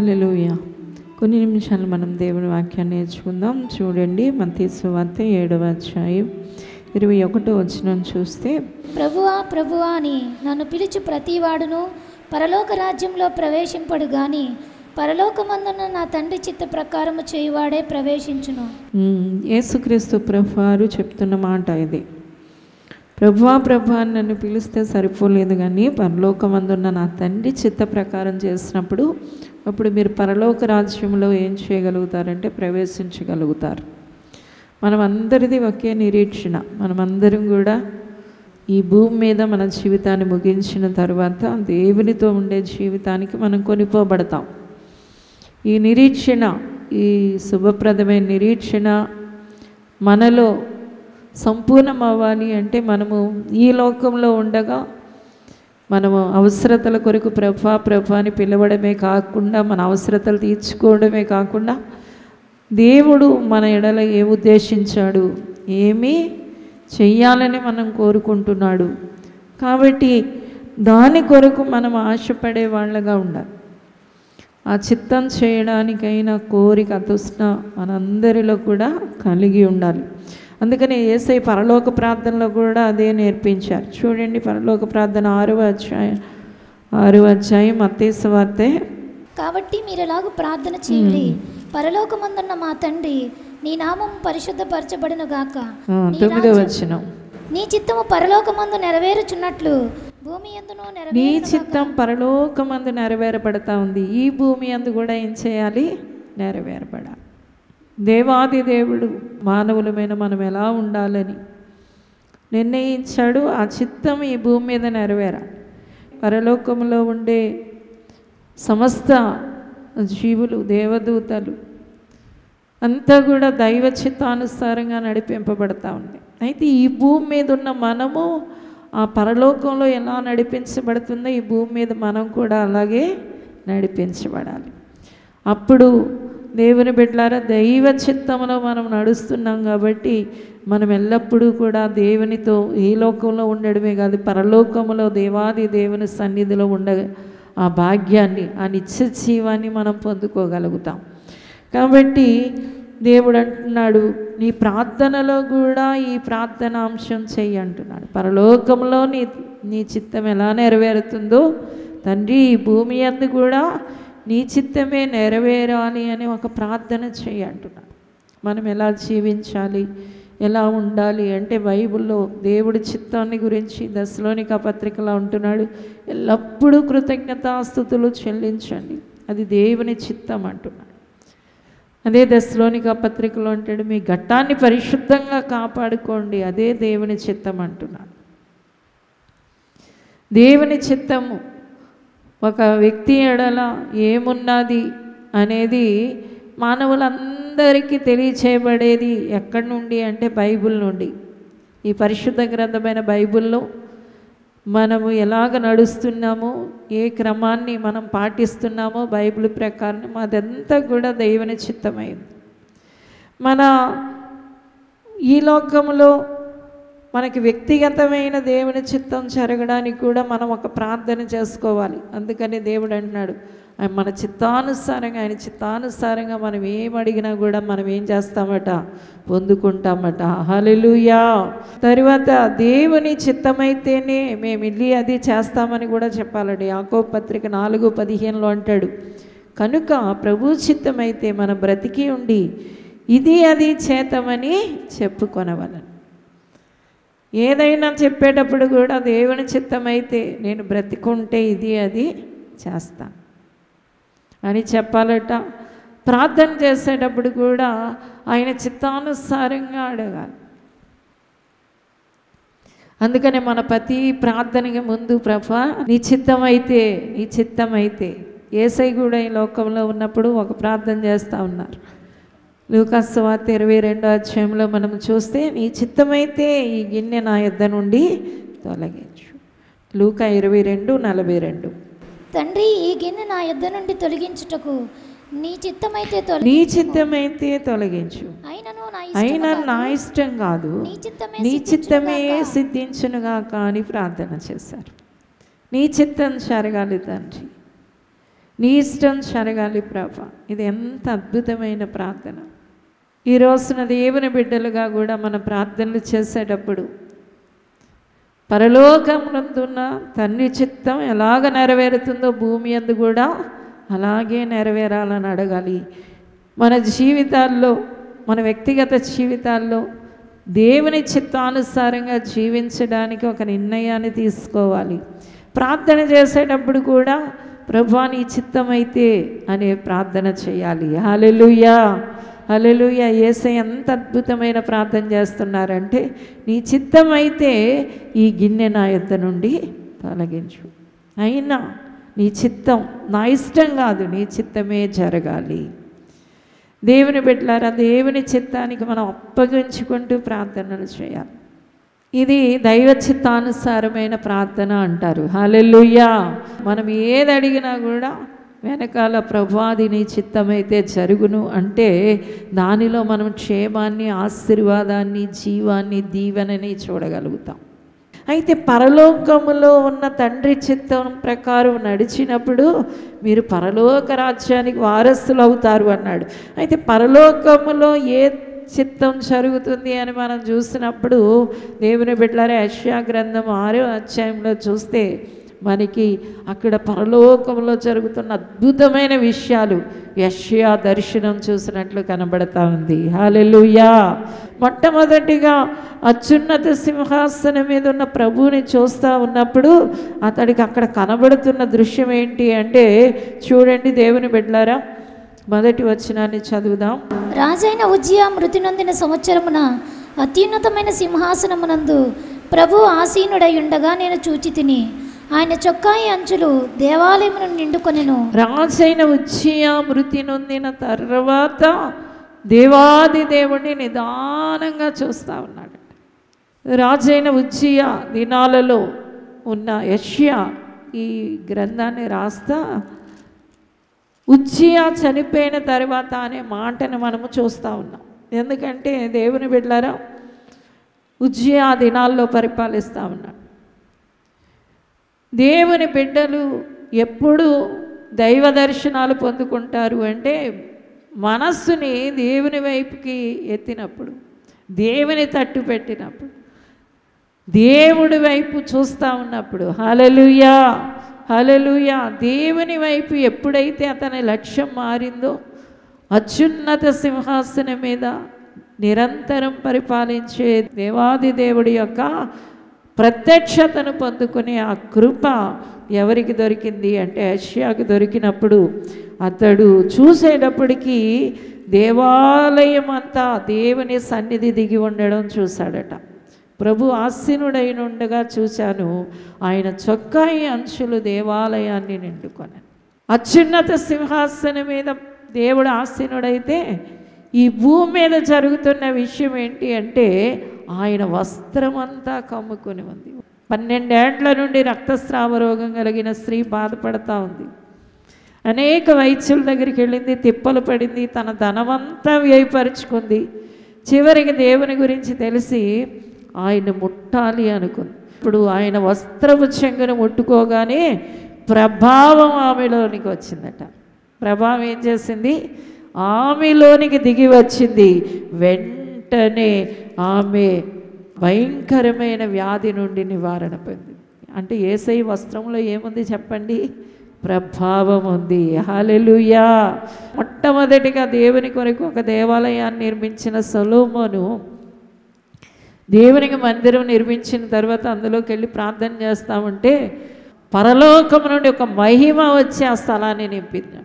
హల్లెలూయా. కొన్ని నిమిషాలు మనం దేవుని వాక్యాన్ని నేర్చుకుందాం. చూడండి, మత్తయి సువార్త 7వ అధ్యాయం 21వ వచనం చూస్తే, ప్రభువా ప్రభువా అని నన్ను పిలుచు ప్రతివాడును పరలోక రాజ్యంలో ప్రవేశింపడు గాని పరలోకమందున్న నా తండ్రి చిత్త ప్రకారము చేయువాడే ప్రవేశించును. యేసుక్రీస్తు ప్రభువారు చెప్తున్న మాట ఇది. ప్రభువా ప్రభువా అని నన్ను పిలిస్తే సరిపోలేదు, కానీ పరలోకమందున్న నా తండ్రి చిత్త ప్రకారం చేసినప్పుడు అప్పుడు మీరు పరలోక రాజ్యంలో ఏం చేయగలుగుతారంటే ప్రవేశించగలుగుతారు. మనమందరిది ఒకే నిరీక్షణ. మనమందరం కూడా ఈ భూమి మీద మన జీవితాన్ని ముగించిన తర్వాత దేవునితో ఉండే జీవితానికి మనం కొనిపోబడతాం. ఈ నిరీక్షణ, ఈ శుభప్రదమైన నిరీక్షణ మనలో సంపూర్ణం అవ్వాలి అంటే మనము ఈ లోకంలో ఉండగా మనము అవసరతల కొరకు ప్రభా అని పిలవడమే కాకుండా, మన అవసరతలు తీర్చుకోవడమే కాకుండా, దేవుడు మన ఎడల ఏ ఉద్దేశించాడు, ఏమీ చెయ్యాలని మనం కోరుకుంటున్నాడు. కాబట్టి దాని కొరకు మనం ఆశపడే వాళ్ళగా ఉండాలి. ఆ చిత్తం చేయడానికైనా కోరిక, తృష్ణ మనందరిలో కూడా కలిగి ఉండాలి. అందుకని యేసయ్య పరలోక ప్రార్థనలో కూడా అదే నేర్పించారు. చూడండి, పరలోక ప్రార్థన 6వ అధ్యాయం మత్తయి సువార్త. కాబట్టి మీరు ఎలాగూ ప్రార్థన చేయుడి, పరలోకమందున్న మా తండ్రి నీ నామం పరిశుద్ధపరచబడును గాక. 9వ వచనం. నీ చిత్తము పరలోకమందు నెరవేరుచున్నట్లు భూమి యందును నీ చిత్తం పరలోకమందు నెరవేరబడతా ఉంది. ఈ భూమి యందు కూడా ఏం చేయాలి? నెరవేరబడాలి. దేవాది దేవుడు మానవులమైన మనం ఎలా ఉండాలని నిర్ణయించాడు. ఆ చిత్తం ఈ భూమి మీద నెరవేరాలి. పరలోకంలో ఉండే సమస్త జీవులు, దేవదూతలు అంతా కూడా దైవ చిత్తానుసారంగా నడిపింపబడతా ఉంది. అయితే ఈ భూమి మీద ఉన్న మనము ఆ పరలోకంలో ఎలా నడిపించబడుతుందో ఈ భూమి మీద మనం కూడా అలాగే నడిపించబడాలి. అప్పుడు దేవుని బిడ్డలారా, దైవ చిత్తంలో మనం నడుస్తున్నాం కాబట్టి మనం ఎల్లప్పుడూ కూడా దేవునితో ఈ లోకంలో ఉండడమే కాదు, పరలోకంలో దేవాది దేవుని సన్నిధిలో ఉండ ఆ భాగ్యాన్ని, ఆ నిత్య జీవాన్ని మనం పొందుకోగలుగుతాం. కాబట్టి దేవుడు అంటున్నాడు, నీ ప్రార్థనలో కూడా ఈ ప్రార్థనాంశం చెయ్యి అంటున్నాడు. పరలోకంలో నీ చిత్తం ఎలా నెరవేరుతుందో తండ్రి, ఈ భూమి యందు కూడా నీ చిత్తమే నెరవేరాలి అని ఒక ప్రార్థన చేయి అంటున్నాడు. మనం ఎలా జీవించాలి, ఎలా ఉండాలి అంటే బైబిల్లో దేవుడి చిత్తాన్ని గురించి దశలోనిక పత్రికలో ఉంటున్నాడు, ఎల్లప్పుడూ కృతజ్ఞతాస్తుతులు చెల్లించండి, అది దేవుని చిత్తం అంటున్నాడు. అదే దశలోనిక పత్రికలో అంటాడు, మీ ఘట్టాన్ని పరిశుద్ధంగా కాపాడుకోండి, అదే దేవుని చిత్తం అంటున్నాడు. దేవుని చిత్తము ఒక వ్యక్తి ఎడల ఏమున్నది అనేది మానవులందరికీ తెలియచేయబడేది ఎక్కడి నుండి అంటే బైబిల్ నుండి. ఈ పరిశుద్ధ గ్రంథమైన బైబిల్లో మనము ఎలాగ నడుస్తున్నామో, ఏ క్రమాన్ని మనం పాటిస్తున్నామో బైబిల్ ప్రకారం అదంతా కూడా దేవుని చిత్తమైంది. మన ఈ లోకంలో మనకి వ్యక్తిగతమైన దేవుని చిత్తం జరగడానికి కూడా మనం ఒక ప్రార్థన చేసుకోవాలి. అందుకని దేవుడు అంటున్నాడు, మన చిత్తానుసారంగా, ఆయన చిత్తానుసారంగా మనం ఏం అడిగినా కూడా మనం ఏం చేస్తామట? పొందుకుంటామట. హల్లెలూయా. తరువాత దేవుని చిత్తమైతేనే మేము వెళ్ళి అది చేస్తామని కూడా చెప్పాలండి. యాకోబు పత్రిక 4:15 అంటాడు, కనుక ప్రభు చిత్తమైతే మనం బ్రతికి ఉండి ఇది అది చేతమని చెప్పుకొనవలను. ఏదైనా చెప్పేటప్పుడు కూడా దేవుని చిత్తమైతే నేను బ్రతికుంటే ఇది అది చేస్తాను అని చెప్పాలట. ప్రార్థన చేసేటప్పుడు కూడా ఆయన చిత్తానుసారంగా అడగాలి. అందుకనే మన ప్రతి ప్రార్థనకి ముందు ప్రభా నీ చిత్తమైతే, నీ చిత్తమైతే. యేసయ్య కూడా ఈ లోకంలో ఉన్నప్పుడు ఒక ప్రార్థన చేస్తూ ఉన్నారు. లూకా సువార్త 22వ అధ్యాయంలో మనం చూస్తే, నీ చిత్తమైతే ఈ గిన్నె నా యొద్ద నుండి తొలగించు. లూకా 22:42. తండ్రి, ఈ గిన్నె నా యొద్ద నుండి తొలగించుటకు నీ చిత్తమైతే తొలగించు, అయినా నా ఇష్టం కాదు, నీ చిత్తమే సిద్ధించునుగాక అని ప్రార్థన చేశారు. నీ చిత్తం జరగాలి తండ్రి, నీ ఇష్టం జరగాలి ప్రభా. ఇది ఎంత అద్భుతమైన ప్రార్థన. ఈ రోజున దేవుని బిడ్డలుగా కూడా మన ప్రార్థనలు చేసేటప్పుడు పరలోకమునందున్న తండ్రి చిత్తం ఎలాగ నెరవేరుతుందో భూమి యందు కూడా అలాగే నెరవేరాలని అడగాలి. మన జీవితాల్లో, మన వ్యక్తిగత జీవితాల్లో దేవుని చిత్తానుసారంగా జీవించడానికి ఒక నిర్ణయాన్ని తీసుకోవాలి. ప్రార్థన చేసేటప్పుడు కూడా ప్రభువా నీ చిత్తమైతే అనే ప్రార్థన చేయాలి. హల్లెలూయా, హల్లెలూయా. యేసయ్య ఎంత అద్భుతమైన ప్రార్థన చేస్తున్నారంటే, నీ చిత్తమైతే ఈ గిన్నె నా యొద్ద నుండి తొలగించు. అయినా నీ చిత్తం, నా ఇష్టం కాదు, నీ చిత్తమే జరగాలి. దేవుని బిడ్డలారా, దేవుని చిత్తానికి మనం అప్పగించుకుంటూ ప్రార్థనలు చేయాలి. ఇది దైవ చిత్తానుసారమైన ప్రార్థన అంటారు. హల్లెలూయా. మనం ఏది అడిగినా కూడా వెనకాల ప్రభువాది నీ చిత్తమైతే జరుగును అంటే దానిలో మనం క్షేమాన్ని, ఆశీర్వాదాన్ని, జీవాన్ని, దీవెనని చూడగలుగుతాం. అయితే పరలోకములో ఉన్న తండ్రి చిత్తం ప్రకారం నడిచినప్పుడు మీరు పరలోక రాజ్యానికి వారసులు అవుతారు అన్నాడు. అయితే పరలోకములో ఏ చిత్తం జరుగుతుంది అని మనం చూసినప్పుడు దేవుని బిడ్డలారా, యెషయా గ్రంథం 6వ అధ్యాయంలో చూస్తే మనకి అక్కడ పరలోకంలో జరుగుతున్న అద్భుతమైన విషయాలు యెషయా దర్శనం చూసినట్లు కనబడతా ఉంది. హల్లెలూయా. మొట్టమొదటిగా అత్యున్నత సింహాసనం మీద ఉన్న ప్రభువుని చూస్తూ ఉన్నప్పుడు అతడికి అక్కడ కనబడుతున్న దృశ్యం ఏంటి అంటే, చూడండి దేవుని బిడ్డలారా, మొదటి వచనాన్ని చదువుదాం. రాజైన ఉజ్జియా మృతి నొందిన సంవత్సరమున అత్యున్నతమైన సింహాసనమునందు ప్రభు ఆసీనుడై ఉండగా నేను చూచి తిని, ఆయన చొక్కాయి అంచులు దేవాలయమును నిండుకొనెను. రాజైన ఉజ్జియా మృతి నొందిన తర్వాత దేవాది దేవుడిని నిదానంగా చూస్తూ ఉన్నాడు. రాజైన ఉజ్జియా దినాలలో ఉన్న యెషయా ఈ గ్రంథాన్ని రాస్తా ఉజ్జియా చనిపోయిన తర్వాత అనే మాటను మనము చూస్తూ ఉన్నాం. ఎందుకంటే దేవుని బిడ్డలారా, ఉజ్జియా దినాల్లో పరిపాలిస్తూ ఉన్నాడు. దేవుని బిడ్డలు ఎప్పుడు దైవ దర్శనాలు పొందుకుంటారు అంటే మనస్సుని దేవుని వైపుకి ఎత్తినప్పుడు, దేవుని తట్టు పెట్టినప్పుడు, దేవుడి వైపు చూస్తూ ఉన్నప్పుడు. హల్లెలూయా, హల్లెలూయా. దేవుని వైపు ఎప్పుడైతే అతని లక్ష్యం మారిందో, అత్యున్నత సింహాసనం మీద నిరంతరం పరిపాలించే దేవాది దేవుడి యొక్క ప్రత్యక్షతను పొందుకునే ఆ కృప ఎవరికి దొరికింది అంటే యెషయాకు దొరికినప్పుడు అతడు చూసేటప్పటికీ దేవాలయం అంతా దేవుని సన్నిధి దిగి ఉండడం చూశాడట. ప్రభు ఆసీనుడైన ఉండగా చూశాను, ఆయన చొక్కాయి అంచులు దేవాలయాన్ని నిండుకొనెను. అత్యున్నత సింహాసనం మీద దేవుడు ఆసీనుడైతే ఈ భూమి మీద జరుగుతున్న విషయం ఏంటి అంటే ఆయన వస్త్రమంతా కమ్ముకొని ఉంది. 12 ఏళ్ల నుండి రక్తస్రావ రోగం కలిగిన స్త్రీ బాధపడతా ఉంది. అనేక వైద్యుల దగ్గరికి వెళ్ళింది, తిప్పలు పడింది, తన ధనమంతా వ్యయపరుచుకుంది. చివరికి దేవుని గురించి తెలిసి ఆయన ముట్టాలి అనుకుంది. ఇప్పుడు ఆయన వస్త్రపు చెంగును ముట్టుకోగానే ప్రభావం ఆమెలోనికి వచ్చిందట. ప్రభావం ఏం చేసింది? ఆమెలోనికి దిగి వచ్చింది. వెంటనే ఆమె భయంకరమైన వ్యాధి నుండి నివారణ పొందింది. అంటే యేసయ్య వస్త్రంలో ఏముంది చెప్పండి? ప్రభావం ఉంది. హల్లెలూయా. మొట్టమొదటిగా దేవుని కొరకు ఒక దేవాలయాన్ని నిర్మించిన సొలొమోను దేవునికి మందిరం నిర్మించిన తర్వాత అందులోకి వెళ్ళి ప్రార్థన చేస్తూ ఉంటే పరలోకం నుండి ఒక మహిమ వచ్చి ఆ స్థలాన్ని నింపిందంట.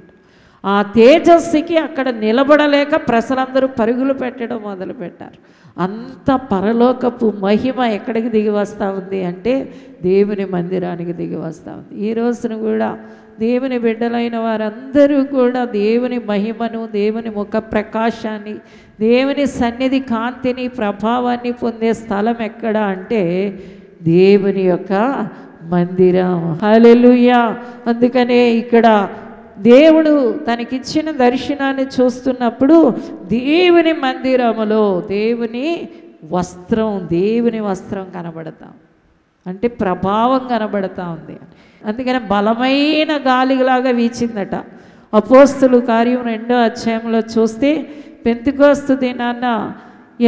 ఆ తేజస్సుకి అక్కడ నిలబడలేక ప్రజలందరూ పరుగులు పెట్టడం మొదలుపెట్టారు. అంత పరలోకపు మహిమ ఎక్కడికి దిగి వస్తూ ఉంది అంటే దేవుని మందిరానికి దిగి వస్తూ ఉంది. ఈ రోజున కూడా దేవుని బిడ్డలైన వారందరూ కూడా దేవుని మహిమను, దేవుని ముఖ ప్రకాశాన్ని, దేవుని సన్నిధి కాంతిని, ప్రభావాన్ని పొందే స్థలం ఎక్కడ అంటే దేవుని యొక్క మందిరం. హల్లెలూయా. అందుకనే ఇక్కడ దేవుడు తనకిచ్చిన దర్శనాన్ని చూస్తున్నప్పుడు దేవుని మందిరములో దేవుని వస్త్రం కనబడతాం. అంటే ప్రభావం కనబడతా ఉంది. అందుకని బలమైన గాలిలాగా వీచిందట. అపోస్తుల కార్యం 2వ అధ్యాయంలో చూస్తే పెంతెకోస్తు దినాన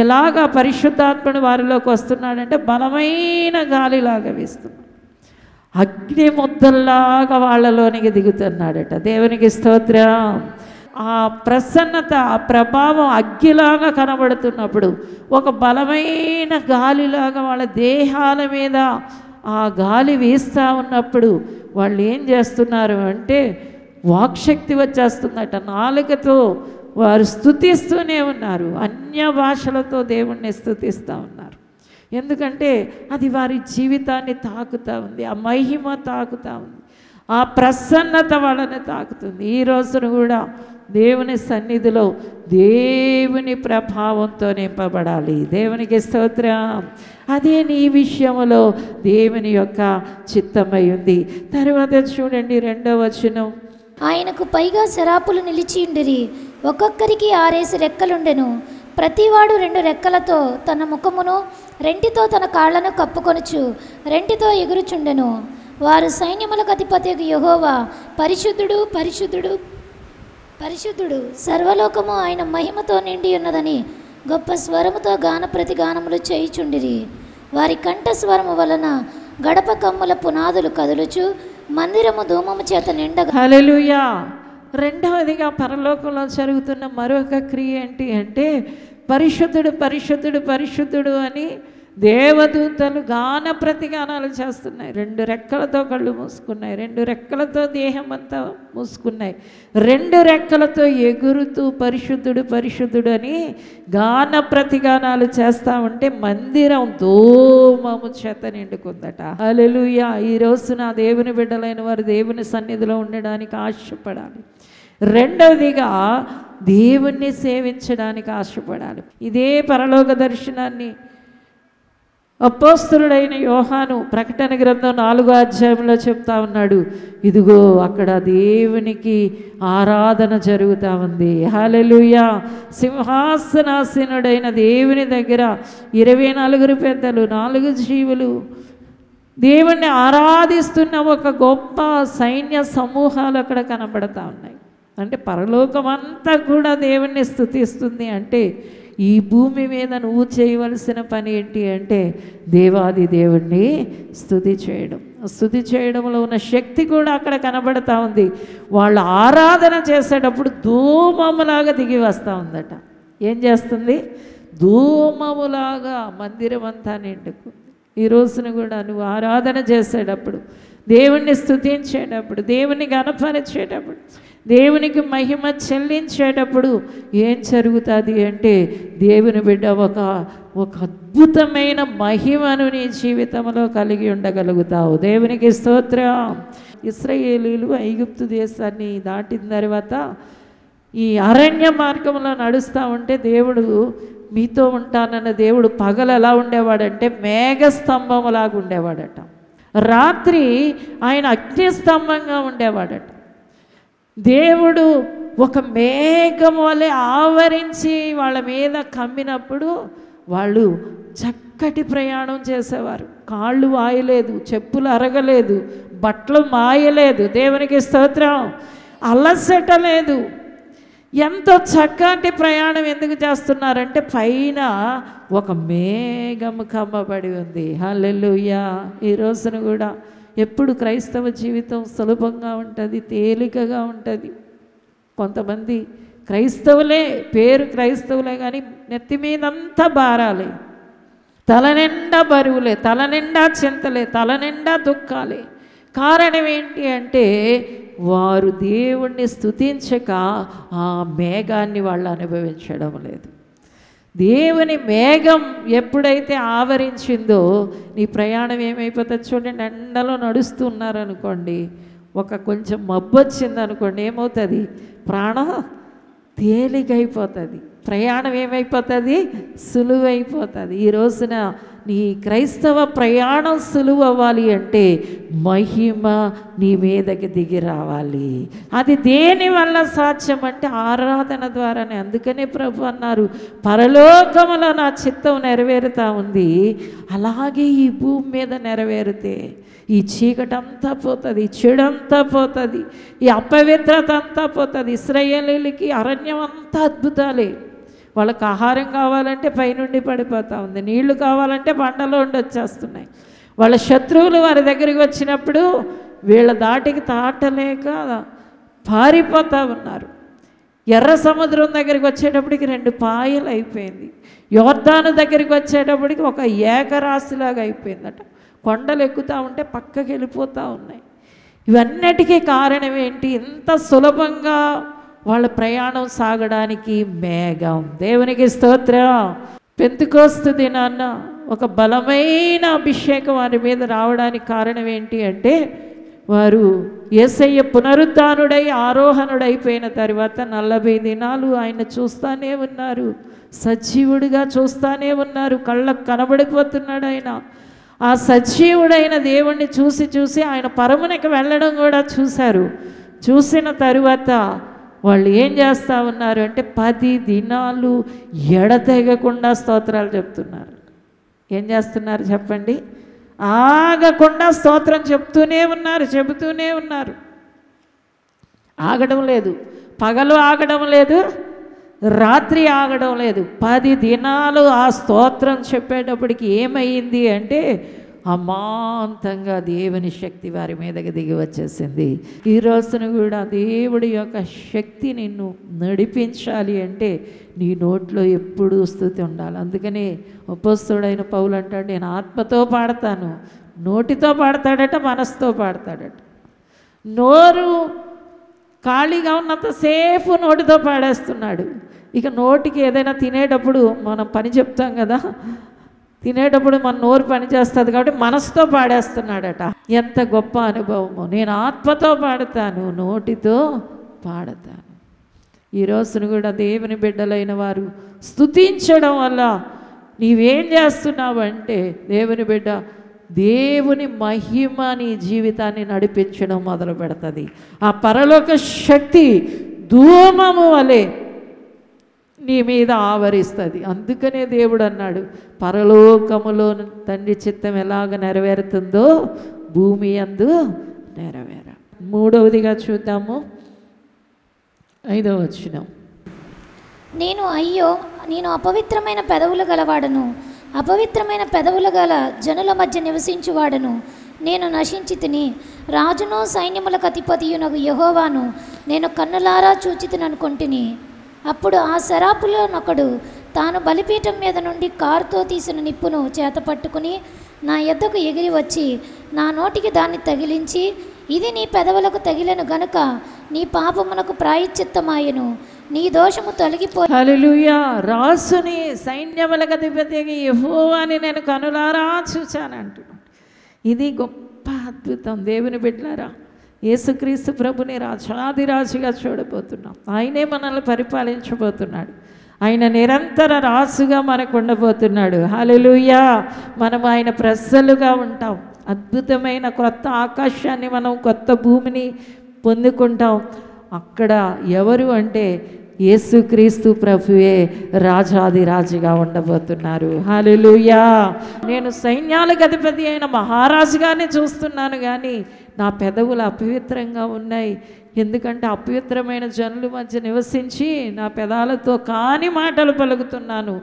ఎలాగా పరిశుద్ధాత్ముడు వారిలోకి వస్తున్నాడంటే బలమైన గాలిలాగా వీస్తున్నాడు. అగ్ని ముద్దల్లాగా వాళ్ళలోనికి దిగుతున్నాడట. దేవునికి స్తోత్రం. ఆ ప్రసన్నత, ఆ ప్రభావం అగ్గిలాగా కనబడుతున్నప్పుడు ఒక బలమైన గాలిలాగా వాళ్ళ దేహాల మీద ఆ గాలి వీస్తూ ఉన్నప్పుడు వాళ్ళు ఏం చేస్తున్నారు అంటే వాక్శక్తి వచ్చేస్తుందట. నాలుకతో వారు స్తుతిస్తూనే ఉన్నారు, అన్య భాషలతో దేవుణ్ణి స్తుతిస్తూ ఉన్నారు. ఎందుకంటే అది వారి జీవితాన్ని తాకుతూ ఉంది, ఆ మహిమ తాకుతూ ఉంది, ఆ ప్రసన్నత వాళ్ళని తాకుతుంది. ఈ రోజున కూడా దేవుని సన్నిధిలో దేవుని ప్రభావంతో నింపబడాలి. దేవునికి స్తోత్రం. అదే నీ విషయంలో దేవుని యొక్క చిత్తమై ఉంది. తర్వాత చూడండి 2వ వచనం. ఆయనకు పైగా శరాపులు నిలిచియుండిరి, ఒక్కొక్కరికి 6 రెక్కలుండెను. ప్రతివాడు 2 రెక్కలతో తన ముఖమును, 2తో తన కాళ్లను కప్పుకొనుచు 2తో ఎగురుచుండెను. వారు సైన్యములకు అధిపతియగు యెహోవా పరిశుద్ధుడు, పరిశుద్ధుడు, పరిశుద్ధుడు, సర్వలోకము ఆయన మహిమతో నిండి ఉన్నదని గొప్ప స్వరముతో గాన ప్రతిగానములు చేయుచుండిరి. వారి కంఠ స్వరము వలన గడప కమ్ముల పునాదులు కదులుచు మందిరము ధూమము చేత నిండగా. హల్లెలూయా. రెండవదిగా పరలోకంలో జరుగుతున్న మరొక క్రియ ఏంటి అంటే పరిశుద్ధుడు, పరిశుద్ధుడు, పరిశుద్ధుడు అని దేవదూతలు గాన ప్రతిగానాలు చేస్తున్నాయి. 2 రెక్కలతో కళ్ళు మూసుకున్నాయి, 2 రెక్కలతో దేహం అంతా మూసుకున్నాయి, 2 రెక్కలతో ఎగురుతూ పరిశుద్ధుడు, పరిశుద్ధుడు అని గాన ప్రతిగానాలు చేస్తూ ఉంటే మందిరం ధూమము చేత నిండుకుందట. హల్లెలూయా. ఈ రోజున దేవుని బిడ్డలైన వారు దేవుని సన్నిధిలో ఉండడానికి ఆశపడాలి. రెండవదిగా దేవుణ్ణి సేవించడానికి ఆశపడాలి. ఇదే పరలోక దర్శనాన్ని అపోస్తలుడైన యోహాను ప్రకటన గ్రంథం 4వ అధ్యాయంలో చెప్తా ఉన్నాడు. ఇదిగో అక్కడ దేవునికి ఆరాధన జరుగుతూ ఉంది. హల్లెలూయా. సింహాసనాసీనుడైన దేవుని దగ్గర 24 పెద్దలు, 4 జీవులు దేవుణ్ణి ఆరాధిస్తున్న ఒక గొప్ప సైన్య సమూహాలు అక్కడ కనబడతా ఉన్నాయి. అంటే పరలోకం అంతా కూడా దేవుణ్ణి స్తుతిస్తుంది. అంటే ఈ భూమి మీద నువ్వు చేయవలసిన పని ఏంటి అంటే దేవాది దేవుణ్ణి స్తుతి చేయడం. స్తుతి చేయడంలో ఉన్న శక్తి కూడా అక్కడ కనబడతా ఉంది. వాళ్ళు ఆరాధన చేసేటప్పుడు ధూమములాగా దిగి వస్తూ ఉందట. ఏం చేస్తుంది? ధూమములాగా మందిరం అంతా నిండుకుంది. ఈ రోజున కూడా నువ్వు ఆరాధన చేసేటప్పుడు, దేవుణ్ణి స్తుతించేటప్పుడు, దేవుని గణపరిచేటప్పుడు, దేవునికి మహిమ చెల్లించేటప్పుడు ఏం జరుగుతుంది అంటే దేవుని బిడ్డ ఒక అద్భుతమైన మహిమను నీ జీవితంలో కలిగి ఉండగలుగుతావు. దేవునికి స్తోత్రం. ఇశ్రాయేలీయులు ఐగుప్తు దేశాన్ని దాటిన తర్వాత ఈ అరణ్య మార్గంలో నడుస్తూ ఉంటే దేవుడు మీతో ఉంటానన్న దేవుడు పగలు ఎలా ఉండేవాడంటే మేఘస్తంభములాగా ఉండేవాడట. రాత్రి ఆయన అగ్నిస్తంభంగా ఉండేవాడట. దేవుడు ఒక మేఘం వలె ఆవరించి వాళ్ళ మీద కమ్మినప్పుడు వాళ్ళు చక్కటి ప్రయాణం చేసేవారు. కాళ్ళు వాయలేదు, చెప్పులు అరగలేదు, బట్టలు మాయలేదు. దేవునికి స్తోత్రం. అలసట లేదు. ఎంతో చక్కటి ప్రయాణం ఎందుకు చేస్తున్నారంటే పైన ఒక మేఘం కమ్మబడి ఉంది. హల్లెలూయా. ఈ రోజున కూడా ఎప్పుడు క్రైస్తవ జీవితం సులభంగా ఉంటుంది, తేలికగా ఉంటుంది. కొంతమంది క్రైస్తవులే, పేరు క్రైస్తవులే కానీ నెత్తి మీదంతా భారాలే, తల నిండా బరువులే, తల నిండా చింతలే, తల నిండా దుఃఖాలే. కారణం ఏంటి అంటే వారు దేవుణ్ణి స్తుతించక ఆ మేఘాన్ని వాళ్ళు అనుభవించడం లేదు. దేవుని మేఘం ఎప్పుడైతే ఆవరించిందో నీ ప్రయాణం ఏమైపోతుంది చూడండి. ఎండలో నడుస్తున్నారనుకోండి, కొంచెం మబ్బు వచ్చిందనుకోండి, ఏమవుతుంది? ప్రాణం తేలికైపోతుంది, ప్రయాణం ఏమైపోతుంది? సులువైపోతుంది. ఈ రోజున నీ క్రైస్తవ ప్రయాణం సులువు అవ్వాలి అంటే మహిమ నీ మీదకి దిగి రావాలి. అది దేని వల్ల సాధ్యం అంటే ఆరాధన ద్వారానే. అందుకనే ప్రభు అన్నారు, పరలోకములో నా చిత్తం నెరవేరుతా ఉంది, అలాగే ఈ భూమి మీద నెరవేరితే ఈ చీకటంతా పోతుంది, ఈ చెడంతా పోతుంది, ఈ అపవిత్రత అంతా పోతుంది. ఇశ్రాయేలీయులకి అరణ్యం అంతా అద్భుతాలే. వాళ్ళకి ఆహారం కావాలంటే పైనుండి పడిపోతూ ఉంది, నీళ్లు కావాలంటే బండలో ఉండి వచ్చేస్తున్నాయి. వాళ్ళ శత్రువులు వారి దగ్గరికి వచ్చినప్పుడు వీళ్ళ దాటికి తాటలేక పారిపోతూ ఉన్నారు. ఎర్ర సముద్రం దగ్గరికి వచ్చేటప్పటికి 2 పాయలు అయిపోయింది. యోర్దాను దగ్గరికి వచ్చేటప్పటికి ఒక ఏకరాశిలాగా అయిపోయిందట. కొండలు ఎక్కుతూ ఉంటే పక్కకి వెళ్ళిపోతూ ఉన్నాయి. ఇవన్నిటికీ కారణం ఏంటి? ఇంత సులభంగా వాళ్ళ ప్రయాణం సాగడానికి మేఘం. దేవునికి స్తోత్రం. పెంతెకోస్తు దినాన్న ఒక బలమైన అభిషేకం వారి మీద రావడానికి కారణం ఏంటి అంటే, వారు యేసయ్య పునరుద్ధానుడై ఆరోహణుడైపోయిన తర్వాత 40 దినాలు ఆయన చూస్తూనే ఉన్నారు, సజీవుడిగా చూస్తూనే ఉన్నారు. కళ్ళకు కనబడిపోతున్నాడు ఆయన. ఆ సజీవుడైన దేవుణ్ణి చూసి ఆయన పరమునికి వెళ్ళడం కూడా చూశారు. చూసిన తరువాత వాళ్ళు ఏం చేస్తూ ఉన్నారు అంటే 10 దినాలు ఎడతెగకుండా స్తోత్రాలు చెప్తున్నారు. ఏం చేస్తున్నారు చెప్పండి? ఆగకుండా స్తోత్రం చెప్తూనే ఉన్నారు. ఆగడం లేదు, పగలు ఆగడం లేదు, రాత్రి ఆగడం లేదు. 10 దినాలు ఆ స్తోత్రం చెప్పేటప్పటికి ఏమైంది అంటే అమాంతంగా దేవుని శక్తి వారి మీదకి దిగి వచ్చేసింది. ఈ రోజున కూడా దేవుడి యొక్క శక్తి నిన్ను నడిపించాలి అంటే నీ నోట్లో ఎప్పుడూ స్తుతి ఉండాలి. అందుకని అపోస్తలుడైన పౌలు అంటాడు, నేను ఆత్మతో పాడతాను. నోటితో పాడతాడట, మనసుతో పాడతాడట. నోరు ఖాళీగా ఉన్నంతసేపు నోటితో పాడేస్తున్నాడు. ఇక నోటికి ఏదైనా తినేటప్పుడు మనం పని చెప్తాం కదా, తినేటప్పుడు మన నోరు పని చేస్తుంది కాబట్టి మనసుతో పాడేస్తున్నాడట. ఎంత గొప్ప అనుభవము! నేను ఆత్మతో పాడతాను, నోటితో పాడతాను. ఈ రోజున కూడా దేవుని బిడ్డలైన వారు స్తుతించడం వల్ల నీవేం చేస్తున్నావు అంటే, దేవుని బిడ్డ దేవుని మహిమ నీ జీవితాన్ని నడిపించడం మొదలు పెడుతుంది. ఆ పరలోక శక్తి ధూమము వలె నీ మీద ఆవరిస్తుంది. అందుకనే దేవుడు అన్నాడు, పరలోకములో తండ్రి చిత్తం ఎలాగ నెరవేరుతుందో భూమి యందు నెరవేర. 3వదిగా చూద్దాము, 5వ వచనం. నేను అపవిత్రమైన పెదవులు గలవాడను, అపవిత్రమైన పెదవులు గల జనుల మధ్య నివసించువాడను. నేను నశించి తిని రాజును సైన్యములకు అధిపతియునగు యెహోవాను నేను కన్నులారా చూచితిననుకొంటిని. అప్పుడు ఆ శరాపులోనొకడు తాను బలిపీఠం మీద నుండి కారుతో తీసిన నిప్పును చేతపట్టుకుని నా యొద్దకు ఎగిరి వచ్చి నా నోటికి దాన్ని తగిలించి, ఇది నీ పెదవులకు తగిలెను గనుక నీ పాపమునకు ప్రాయశ్చిత్తమాయెను, నీ దోషము తొలగిపోయి. హల్లెలూయా. రాసుని సైన్యములకు అధిపతి యెహోవాని నేను కనులారా చూచానంటున్నాడు. ఇది గొప్ప అద్భుతం. దేవుని బిడ్డలారా, యేసుక్రీస్తు ప్రభుని రాజాదిరాజుగా చూడబోతున్నాం. ఆయనే మనల్ని పరిపాలించబోతున్నాడు. ఆయన నిరంతర రాజుగా మనకు ఉండబోతున్నాడు. హల్లెలూయా. మనం ఆయన ప్రజలుగా ఉంటాం. అద్భుతమైన కొత్త ఆకాశాన్ని, మనం కొత్త భూమిని పొందుకుంటాం. అక్కడ ఎవరు అంటే యేసుక్రీస్తు ప్రభువే రాజాదిరాజుగా ఉండబోతున్నారు. హల్లెలూయా. నేను సైన్యాలకు అధిపతి అయిన మహారాజుగానే చూస్తున్నాను, కానీ నా పెదవులు అపవిత్రంగా ఉన్నాయి. ఎందుకంటే అపవిత్రమైన జనుల మధ్య నివసించి నా పెదాలతో కాని మాటలు పలుకుతున్నాను,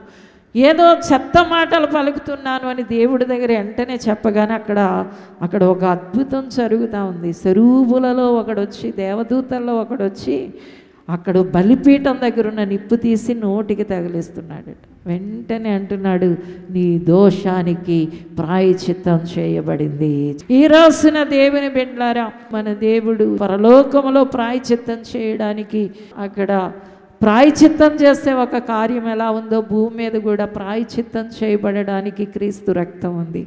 ఏదో చెత్త మాటలు పలుకుతున్నాను అని దేవుడి దగ్గర వెంటనే చెప్పగానే అక్కడ ఒక అద్భుతం జరుగుతూ ఉంది. సెరూబులలో ఒకడొచ్చి, దేవదూతల్లో ఒకడొచ్చి అక్కడ బలిపీఠం దగ్గర ఉన్న నిప్పు తీసి నోటికి తగిలిస్తున్నాడట. వెంటనే అంటున్నాడు, నీ దోషానికి ప్రాయశ్చిత్తం చేయబడింది. ఈ రోజున దేవుని బిడ్డలారా, మన దేవుడు పరలోకములో ప్రాయశ్చిత్తం చేయడానికి, అక్కడ ప్రాయశ్చిత్తం చేసే ఒక కార్యం ఎలా ఉందో భూమి మీద కూడా ప్రాయశ్చిత్తం చేయబడడానికి క్రీస్తు రక్తం ఉంది.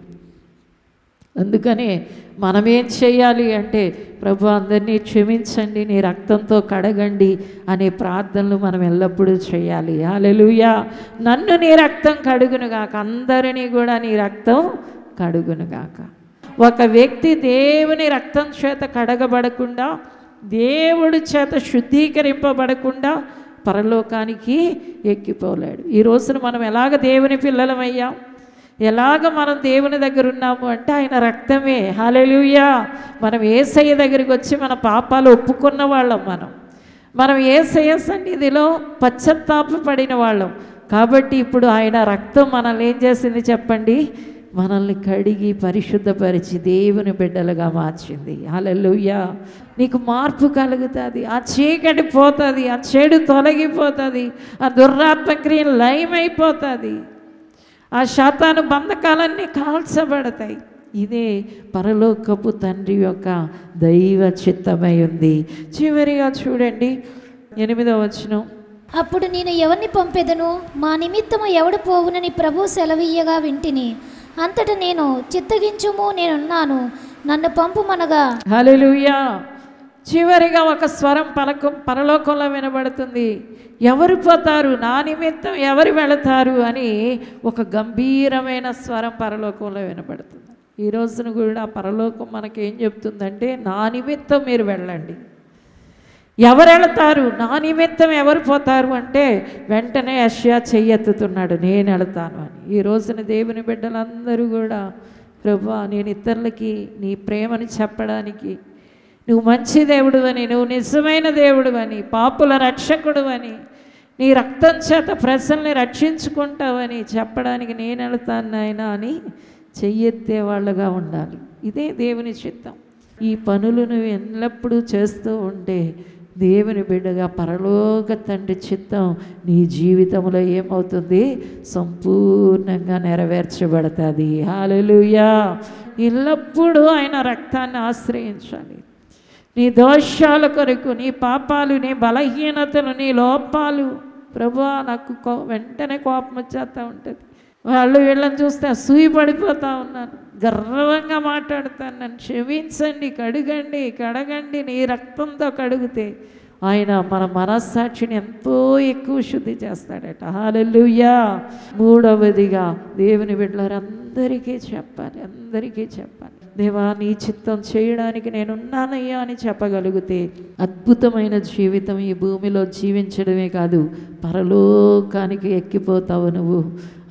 అందుకనే మనమేం చేయాలి అంటే, ప్రభు అందరినీ క్షమించండి, నీ రక్తంతో కడగండి అనే ప్రార్థనలు మనం ఎల్లప్పుడూ చేయాలి. హల్లెలూయా. నన్ను నీ రక్తం కడుగునుగాక, అందరినీ కూడా నీ రక్తం కడుగునుగాక. ఒక వ్యక్తి దేవుని రక్తం చేత కడగబడకుండా, దేవుడి చేత శుద్ధీకరింపబడకుండా పరలోకానికి ఎక్కిపోలేడు. ఈ రోజున మనం ఎలాగ దేవుని పిల్లలమయ్యాం, ఎలాగ మనం దేవుని దగ్గర ఉన్నాము అంటే ఆయన రక్తమే. హల్లెలూయా. మనం యేసయ్య దగ్గరికి వచ్చి మన పాపాలు ఒప్పుకున్న వాళ్ళం. మనం యేసయ్య సన్నిధిలో పశ్చాత్తాపపడిన వాళ్ళం. కాబట్టి ఇప్పుడు ఆయన రక్తం మనల్ని ఏం చేసింది చెప్పండి? మనల్ని కడిగి పరిశుద్ధపరిచి దేవుని బిడ్డలుగా మార్చింది. హల్లెలూయా. నీకు మార్పు కలుగుతుంది, ఆ చీకటి పోతుంది, ఆ చెడు తొలగిపోతుంది, ఆ దుర్రాత్మ క్రియలు లయమైపోతుంది, ఆ శాతాను బంధకాలన్నీ కాల్చబడతాయి. ఇదే పరలోకపు తండ్రి యొక్క దైవ చిత్తమై ఉంది. చివరిగా చూడండి 8వ వచనం. అప్పుడు నేను ఎవరిని పంపెదను, మా నిమిత్తము ఎవడు పోవునని ప్రభు సెలవీయగా వింటిని. అంతటా నేను చిత్తగించుము, నేనున్నాను, నన్ను పంపుమనగా. హల్లెలూయా. చివరిగా ఒక స్వరం పరలోకంలో వినబడుతుంది. ఎవరు పోతారు, నా నిమిత్తం ఎవరు వెళతారు అని ఒక గంభీరమైన స్వరం పరలోకంలో వినబడుతుంది. ఈ రోజున కూడా పరలోకం మనకేం చెప్తుందంటే, నా నిమిత్తం మీరు వెళ్ళండి. ఎవరు వెళతారు, నా నిమిత్తం ఎవరు పోతారు అంటే వెంటనే యెషయా చెయ్యెత్తుతున్నాడు, నేను వెళతాను అని. ఈ రోజున దేవుని బిడ్డలందరూ కూడా, ప్రభువా నేను ఇతరులకి నీ ప్రేమని చెప్పడానికి, నువ్వు మంచి దేవుడు అని, నువ్వు నిజమైన దేవుడు అని, పాపుల రక్షకుడు అని, నీ రక్తం చేత ప్రజల్ని రక్షించుకుంటావని చెప్పడానికి నేను వెళతాను నాయనా అని చెయ్యెత్తే వాళ్ళగా ఉండాలి. ఇదే దేవుని చిత్తం. ఈ పనులు నువ్వు ఎల్లప్పుడూ చేస్తూ ఉంటే దేవుని బిడ్డగా పరలోక తండ్రి చిత్తం నీ జీవితంలో ఏమవుతుంది? సంపూర్ణంగా నెరవేర్చబడుతుంది. హల్లెలూయా. ఎల్లప్పుడూ ఆయన రక్తాన్ని ఆశ్రయించాలి. నీ దోషాల కొరకు, నీ పాపాలు, నీ బలహీనతలు, నీ లోపాలు, ప్రభువా నాకు వెంటనే కోపం వచ్చేస్తూ ఉంటుంది. వాళ్ళు వీళ్ళని చూస్తే అసూయ పడిపోతూ ఉన్నాను, గర్వంగా మాట్లాడుతాను, నన్ను క్షమించండి, కడగండి, నీ రక్తంతో కడిగితే ఆయన మన మనస్సాక్షిని ఎంతో ఎక్కువ శుద్ధి చేస్తాడట. హల్లెలూయా. 3వదిగా దేవుని బిడ్డలందరికీ చెప్పాలి, దేవా నీ చిత్తం చేయడానికి నేనున్నానయ్యా అని చెప్పగలిగితే అద్భుతమైన జీవితం ఈ భూమిలో జీవించడమే కాదు, పరలోకానికి ఎక్కిపోతావు నువ్వు.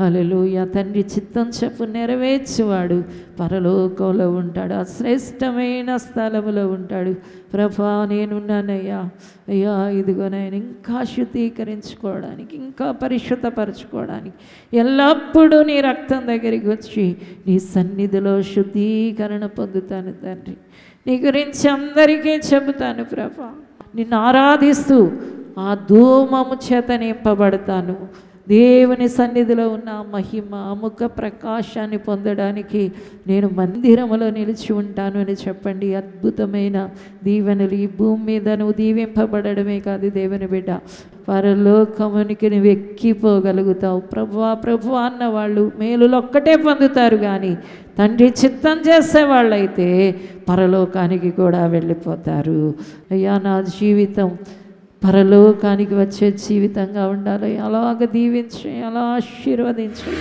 హల్లెలూయా. తండ్రి చిత్తం చెప్పు నెరవేర్చువాడు పరలోకంలో ఉంటాడు, ఆ శ్రేష్టమైన స్థలములో ఉంటాడు. ప్రభా నేనున్నానయ్యా, అయ్యా ఇదిగో నేను ఇంకా శుద్ధీకరించుకోవడానికి, ఇంకా పరిశుద్ధపరచుకోవడానికి ఎల్లప్పుడూ నీ రక్తం దగ్గరికి వచ్చి నీ సన్నిధిలో శుద్ధీకరణ పొందుతాను తండ్రి. నీ గురించి అందరికీ చెబుతాను ప్రభా. నిన్ను ఆరాధిస్తూ ఆ ధూమము చేత నింపబడతాను. దేవుని సన్నిధిలో ఉన్న మహిమ, ముఖ ప్రకాశాన్ని పొందడానికి నేను మందిరములో నిలిచి ఉంటాను అని చెప్పండి. అద్భుతమైన దీవెనలు ఈ భూమి మీద నువ్వు దీవింపబడమే కాదు దేవుని బిడ్డ, పరలోకమునికి నువ్వు ఎక్కిపోగలుగుతావు. ప్రభువా అన్న వాళ్ళు మేలులు ఒక్కటే పొందుతారు, కానీ తండ్రి చిత్తం చేసేవాళ్ళైతే పరలోకానికి కూడా వెళ్ళిపోతారు. అయ్యా నా జీవితం పరలోకానికి వచ్చే జీవితంగా ఉండాలి. అలాగ దీవించి, అలా ఆశీర్వదించి.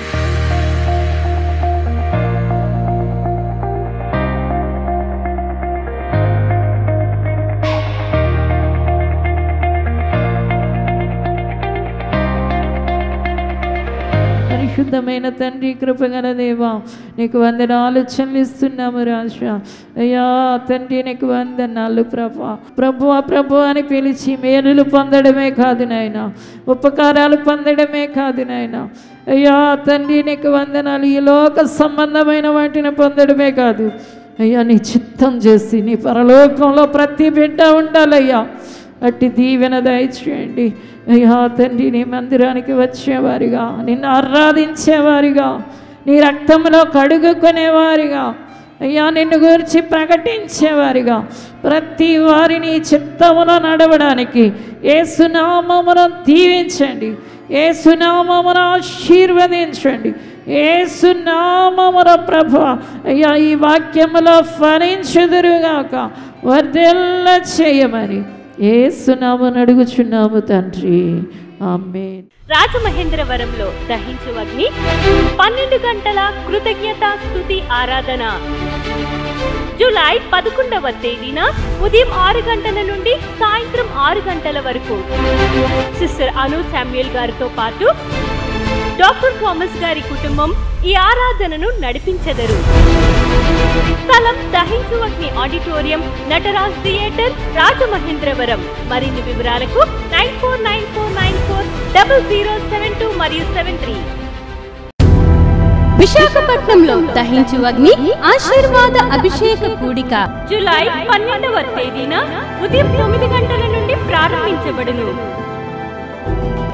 పరిశుద్ధమైన తండ్రి, కృపగల దేవా నీకు వందనాలు చెల్లిస్తున్నాము రాజా. అయ్యా తండ్రి నీకు వందనాలు ప్రభు అని పిలిచి మేలులు పొందడమే కాదు నాయన, ఉపకారాలు పొందడమే కాదు నాయన. అయ్యా తండ్రి నీకు వందనాలు, ఈ లోక సంబంధమైన వాటిని పొందడమే కాదు అయ్యా, నీ చిత్తం చేసి నీ పరలోకంలో ప్రతి బిడ్డ ఉండాలయ్యా. అట్టి దీవెన దయచేయండి అయ్యా తండ్రి. నీ మందిరానికి వచ్చేవారిగా, నిన్ను ఆరాధించేవారిగా, నీ రక్తంలో కడుగుకునేవారిగా అయ్యా, నిన్ను గురించి ప్రకటించేవారిగా ప్రతి వారిని చిత్తములో నడవడానికి యేసు నామమున దీవించండి, యేసు నామమున ఆశీర్వదించండి, యేసు నామమున ప్రభువా అయ్యా ఈ వాక్యములో ఫలించుదురుగాక, వర్ధిల్ల చేయమని యేసు నామమున అడుగుచున్నాము తండ్రి, ఆమేన్. రాజమహేంద్రవరంలో దహించు అగ్ని 12 గంటల కృతజ్ఞత స్తుతి ఆరాధన జూలై 11వ తేదీన ఉదయం 6 గంటల నుండి సాయంత్రం 6 గంటల వరకు సిస్టర్ అను శామ్యూల్ గారితో పాటు డాక్టర్ థామస్ గారి కుటుంబం ఈ ఆరాధనను నడిపించెదరు. స్థలం దహించు అగ్ని ఆడిటోరియం, నటరాజ్ థియేటర్, రాజమహేంద్రవరం. మరిన్ని వివరాలకు 9494940072 మరియు 73. విశాఖపట్నంలో దహించు అగ్ని ఆశీర్వాద అభిషేక కూడిక జూలై 12వ తేదీన ఉదయం 9 గంటల నుండి ప్రారంభించబడును.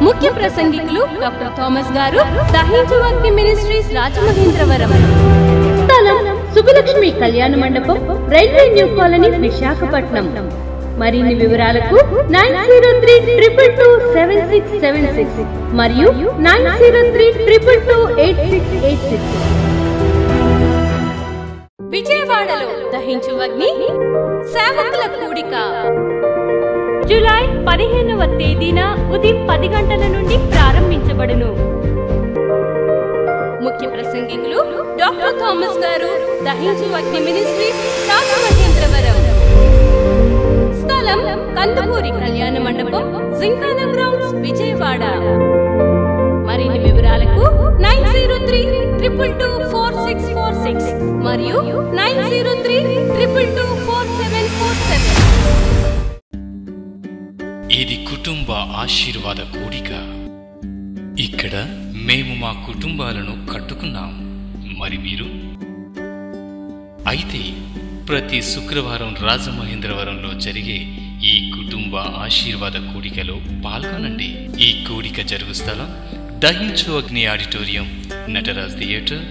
ముఖ్య ప్రసంగికులు డాక్టర్ థామస్ గారు, దహించు అగ్ని మినిస్ట్రీస్ రాజమహేంద్రవరం. స్థలం సుబ్బలక్ష్మి కళ్యాణ మండపం, రైల్వే న్యూ కాలనీ, విశాఖపట్నం. మరిన్ని వివరాలకు 9032227676 మరియు 9032228686. విజయవాడలో దహించు అగ్ని సేవకుల కూడిక జూలై 15వ తేదీన ఉదయం 10 గంటల నుండి ప్రారంభించబడును. ముఖ్య ప్రసంగికులు డాక్టర్ థామస్ గారు, దహించు అగ్ని మినిస్ట్రీస్ రాజమహేంద్రవరం. స్థలం కందుకూరి కళ్యాణ మండపం, జింకానా గ్రౌండ్స్, విజయవాడ. మరిన్ని వివరాలకు 9032224646 మరియు 9032224747. ఇది కుటుంబ ఆశీర్వాద కూడిక. ఇక్కడ మేము మా కుటుంబాలను కట్టుకున్నాం. మరి మీరు? అయితే ప్రతి శుక్రవారం రాజమహేంద్రవరంలో జరిగే ఈ కుటుంబ ఆశీర్వాద కూడికలో పాల్గొనండి. ఈ కూడిక జరుగు స్థలం దహించు అగ్ని ఆడిటోరియం, నటరాజ్ థియేటర్,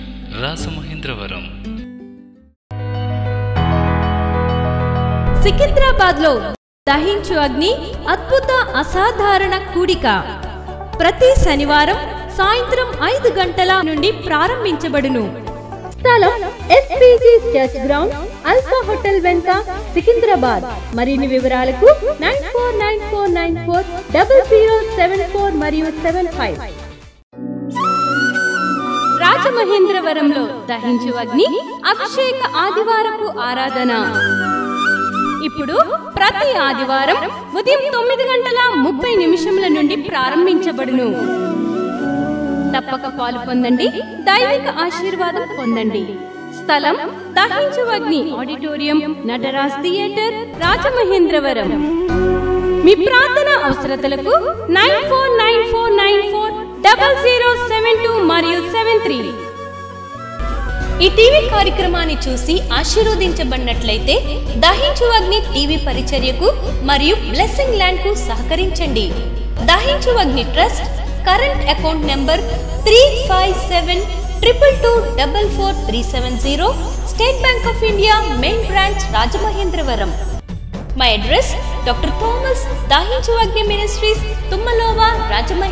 రాజమహేంద్రవరం. సికింద్రాబాద్ లో దహించు అగ్ని అద్భుత అసాధారణ కూడిక ప్రతి శనివారం సాయంత్రం 5 గంటల నుండి ప్రారంభించబడును. స్థలం SPG church ground, alpha hotel వెనుక, సికింద్రాబాద్. మరిన్ని వివరాలకు 9494940074 మరియు 75. రాజమహేంద్రవరంలో దహించు అగ్ని అభిషేక ఆదివారపు ఆరాధన ఇప్పుడు ప్రతి ఆదివారం ఉదయం 9:30 నుండి ప్రారంభించబడును. తప్పక పాలు పొందండి, దైవిక ఆశీర్వాదం పొందండి. స్థలం దహించు అగ్ని ఆడిటోరియం, నటరాజ్ థియేటర్, రాజమహేంద్రవరం. మీ ప్రార్థన అవసరతలకు 9494940072 మరియు 73. ఈ టీవీ కార్యక్రమాన్ని చూసి ఆశీర్వదించబడినట్లయితే దహించు అగ్ని టీవీ పరిచర్యకు మరియు బ్లెస్సింగ్ ల్యాండ్ కు సహకరించండి. దహించు అగ్ని trust current account number 357222444370, State Bank of India main branch, Rajamahendravaram. My address doctor Thomas, దహించు అగ్ని మినిస్ట్రీస్, తుమ్మలోవా, రాజమహేంద్రవరం.